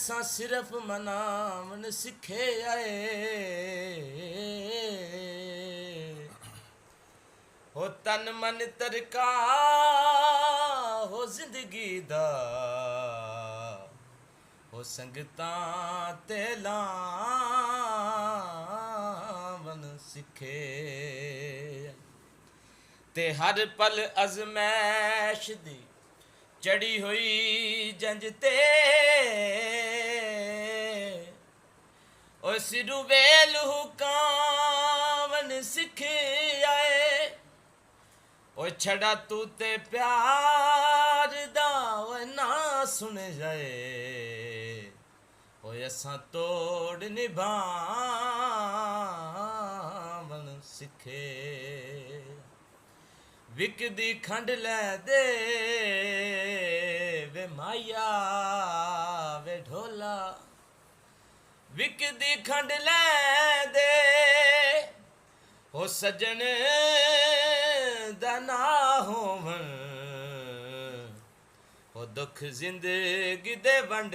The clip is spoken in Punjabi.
ਅਸਾਂ ਸਿਰਫ ਮਨਾਵਣ ਸਿੱਖੇ ਆਏ ਹੋ ਤਨ ਮਨ ਤਰਕਾ ਹੋ ਜ਼ਿੰਦਗੀ ਦਾ ਹੋ ਸੰਗਤਾਂ ਤੇ ਲਾਵਣ ਸਿੱਖੇ ਤੇ ਹਰ ਪਲ ਅਜ਼ਮੈਸ਼ ਦੀ ਚੜੀ ਹੋਈ ਜੰਜ ਤੇ ਉਸ ਰੁਵੇਲ ਹੁਕਾਵਨ ਸਿੱਖ ਆਏ ਓ ਛੜਾ ਤੂੰ ਤੇ ਪਿਆਰ ਦਾ ਓ ਨਾ ਸੁਣ ਜਾਏ ਓਏ ਅਸਾਂ ਤੋੜ ਨਿਭਾਵਨ ਸਿੱਖੇ ਵਿਕਦੀ ਖੰਡ ਲੈ ਦੇ ਵੇ ਮਾਇਆ ਵੇ ਢੋਲਾ ਵਿਕਦੀ ਖੰਡ ਲੈ ਦੇ ਹੋ ਸਜਣ ਦਾ ਨਾ ਹੋਵਣ ਹੋ ਦੁੱਖ ਜ਼ਿੰਦਗੀ ਦੇ ਵੰਡ